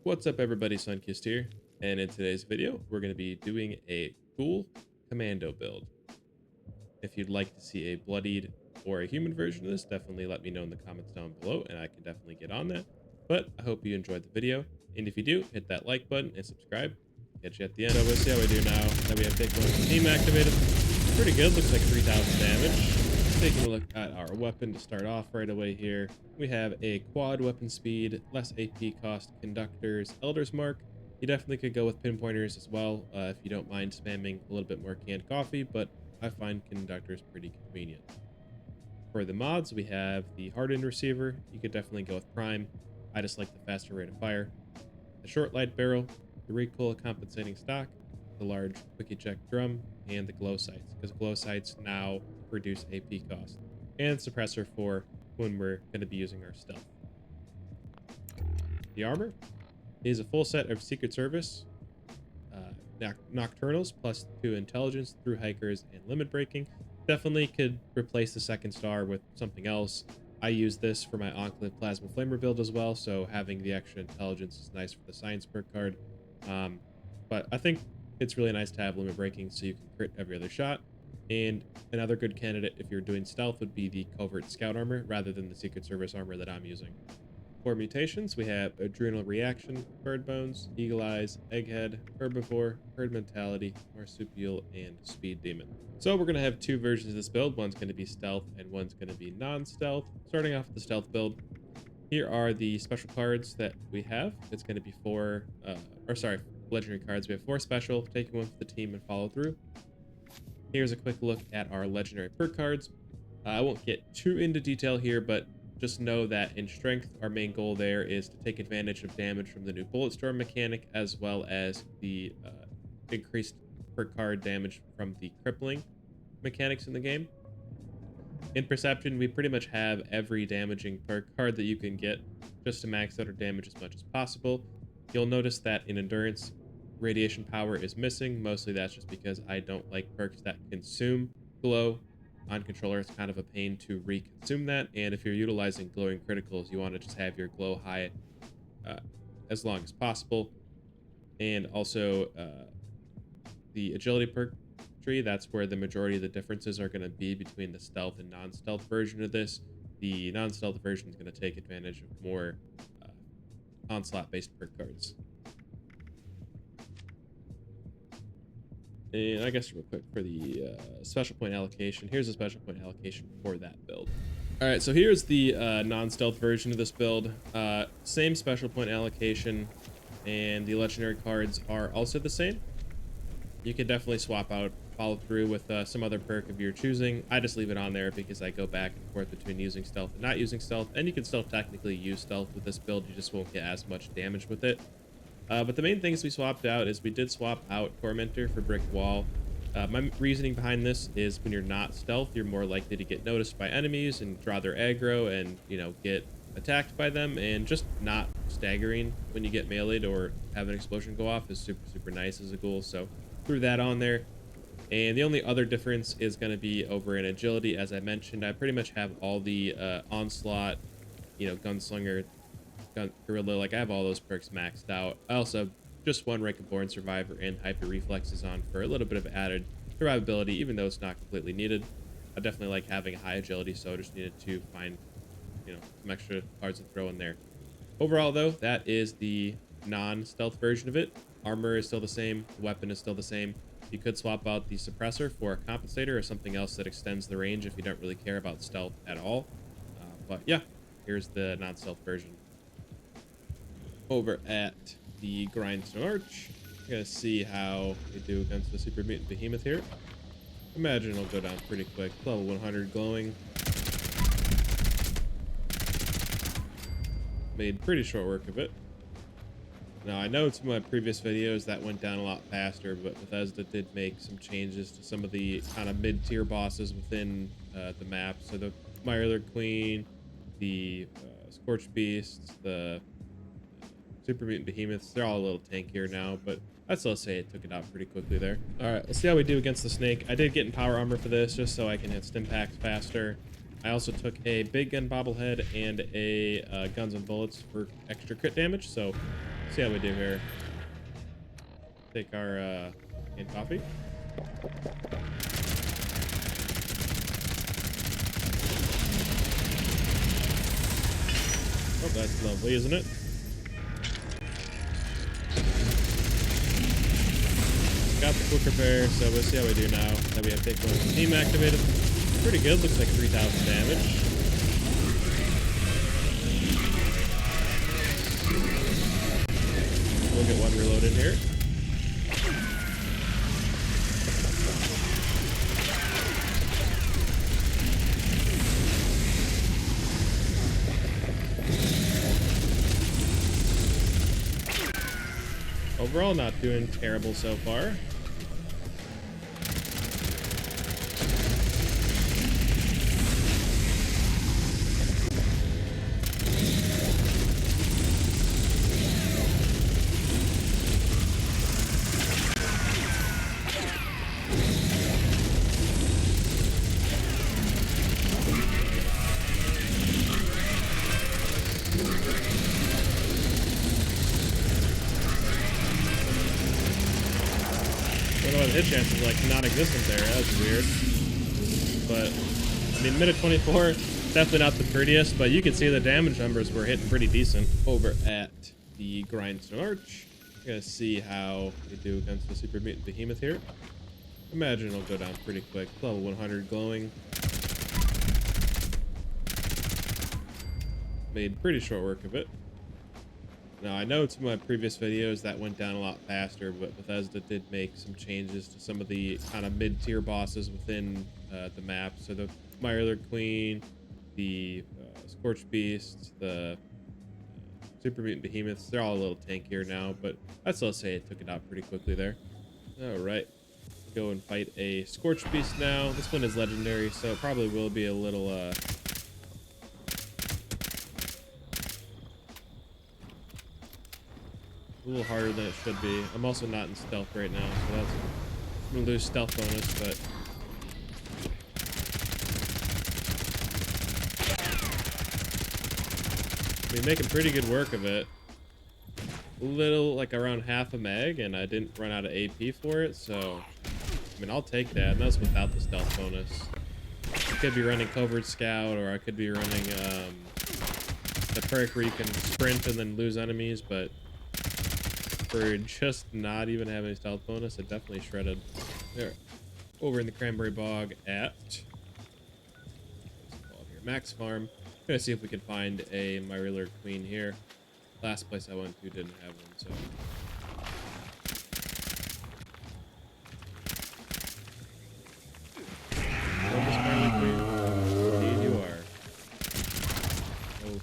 What's up everybody, Sunkist here, and in today's video we're going to be doing a cool commando build. If you'd like to see a bloodied or a human version of this, definitely let me know in the comments down below and I can definitely get on that. But I hope you enjoyed the video, and if you do, hit that like button and subscribe. Catch you at the end. So we'll see how we do now that we have take one team activated. Pretty good, looks like 3,000 damage. Taking a look at our weapon to start off right away here. We have a quad weapon speed, less AP cost, conductors, Elder's Mark. You definitely could go with pinpointers as well if you don't mind spamming a little bit more canned coffee, but I find conductors pretty convenient. For the mods, we have the hardened receiver. You could definitely go with prime. I just like the faster rate of fire. The short light barrel, the recoil compensating stock, the large quick eject drum, and the glow sights, because glow sights now reduce AP cost, and suppressor for when we're going to be using our stealth. The armor is a full set of Secret Service, Nocturnals, plus 2 intelligence, through hikers, and limit breaking. Definitely could replace the second star with something else. I use this for my Enclave Plasma Flamer build as well, so having the extra intelligence is nice for the science perk card. But I think it's really nice to have limit breaking so you can crit every other shot. And another good candidate if you're doing stealth would be the Covert Scout armor rather than the Secret Service armor that I'm using. For mutations, we have Adrenal Reaction, Bird Bones, Eagle Eyes, Egghead, Herbivore, Herd Mentality, Marsupial, and Speed Demon. So we're going to have 2 versions of this build. One's going to be stealth and one's going to be non-stealth. Starting off with the stealth build, here are the special cards that we have. It's going to be 4, legendary cards. We have 4 special, taking one for the team and follow through. Here's a quick look at our legendary perk cards. I won't get too into detail here, but just know that in strength, our main goal there is to take advantage of damage from the new bullet storm mechanic, as well as the increased per card damage from the crippling mechanics in the game. In perception, we pretty much have every damaging perk card that you can get just to max out our damage as much as possible. You'll notice that in endurance, radiation power is missing. Mostly that's just because I don't like perks that consume glow. On controller, it's kind of a pain to reconsume that, and if you're utilizing glowing criticals, you want to just have your glow high as long as possible. And also the agility perk tree, that's where the majority of the differences are going to be between the stealth and non-stealth version of this. The non-stealth version is going to take advantage of more onslaught based perk cards. And I guess real quick for the special point allocation, here's a special point allocation for that build. All right, so here's the non-stealth version of this build. Same special point allocation, and the legendary cards are also the same. You can definitely swap out, follow through with some other perk of your choosing. I just leave it on there because I go back and forth between using stealth and not using stealth, and you can still technically use stealth with this build, you just won't get as much damage with it. But the main things we swapped out is we did swap out Tormentor for Brick Wall. My reasoning behind this is when you're not stealth, you're more likely to get noticed by enemies and draw their aggro and, you know, get attacked by them, and just not staggering when you get meleeed or have an explosion go off is super nice as a goal. So threw that on there. And the only other difference is going to be over in agility. As I mentioned, I pretty much have all the onslaught, you know, gunslinger, gorilla, like I have all those perks maxed out. I also have just 1 rank of born survivor and hyper reflexes on for a little bit of added survivability, even though it's not completely needed. I definitely like having a high agility, so I just needed to find, you know, some extra cards to throw in there. Overall though, that is the non-stealth version of it. Armor is still the same, the weapon is still the same. You could swap out the suppressor for a compensator or something else that extends the range if you don't really care about stealth at all. But yeah, here's the non-stealth version. Over at the Grindstone Arch, we're gonna see how we do against the Super Mutant Behemoth here. Imagine it'll go down pretty quick. Level 100 glowing. Made pretty short work of it. Now, I know in some of my previous videos that went down a lot faster, but Bethesda did make some changes to some of the kind of mid-tier bosses within the map. So the Mirror Queen, the Scorched Beasts, the Super Mutant Behemoths, they're all a little tankier now, but I'd still say it took it out pretty quickly there. All right, let's see how we do against the Snake. I did get in power armor for this just so I can hit stim packs faster. I also took a big gun bobblehead and a guns and bullets for extra crit damage, so See how we do here. Take our canned coffee. Oh, that's lovely, isn't it? Got the quick repair, so we'll see how we do now that we have take one team activated. Pretty good, looks like 3,000 damage. We'll get one reload in here. Overall, not doing terrible so far. The hit chance is like non-existent there. That's weird. But I mean, minute 24, definitely not the prettiest, but you can see the damage numbers were hitting pretty decent over at the Grindstone Arch. Gonna see how we do against the Super Mutant Behemoth here. Imagine it'll go down pretty quick. Level 100 glowing. Made pretty short work of it. Now, I know some of my previous videos that went down a lot faster, but Bethesda did make some changes to some of the kind of mid-tier bosses within the map. So the Mirror Queen, the Scorched Beasts, the Super Mutant Behemoths, they're all a little tankier now, but I'd still say it took it out pretty quickly there. All right, go and fight a Scorched Beast now. This one is legendary, so it probably will be a little... a little harder than it should be. I'm also not in stealth right now, so that's... I'm gonna lose stealth bonus, but... I mean, making pretty good work of it. A little, like around half a meg, and I didn't run out of AP for it, so... I mean, I'll take that, and that's without the stealth bonus. I could be running Covert Scout, or I could be running, the perk where you can sprint and then lose enemies, but... for just not even having a stealth bonus, it definitely shredded. There, over in the Cranberry Bog at Max Farm. Gonna see if we can find a Mirror Queen here. Last place I went to didn't have one, so. Indeed you are. Oh,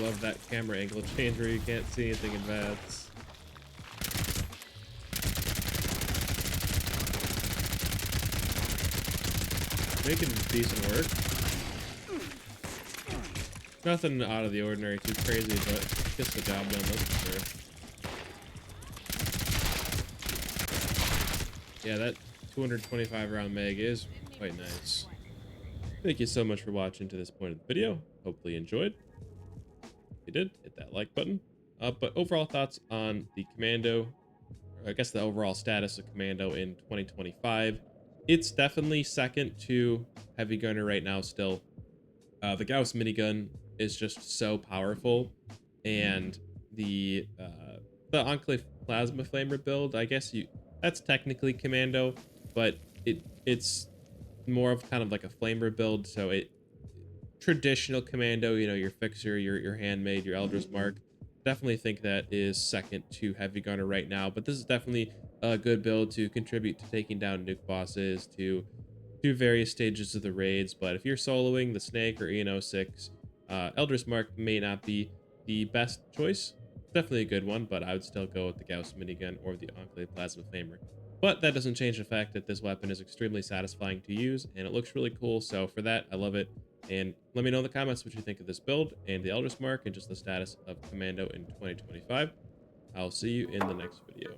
love that camera angle change where you can't see anything in advance. Making decent work. Nothing out of the ordinary, too crazy, but gets the job done, that's for sure. Yeah, that 225 round meg is quite nice. Thank you so much for watching to this point of the video. Hopefully you enjoyed. If you did, hit that like button. But overall thoughts on the Commando, or I guess the overall status of Commando in 2025. It's definitely second to Heavy Gunner right now still. The Gauss minigun is just so powerful, and the Enclave Plasma Flamer build, I guess that's technically Commando, but it's more of kind of like a Flamer build, so traditional Commando, you know, your Fixer, your Handmade, your Eldritch Mark, definitely think that is second to Heavy Gunner right now, but this is definitely a good build to contribute to taking down nuke bosses, to do various stages of the raids. But if you're soloing the Snake or EN06, Eldritch Mark may not be the best choice. Definitely a good one, but I would still go with the Gauss minigun or the Enclave Plasma Flamer. But that doesn't change the fact that this weapon is extremely satisfying to use, and it looks really cool. So for that, I love it. And let me know in the comments what you think of this build and the Eldritch Mark and just the status of Commando in 2025. I'll see you in the next video.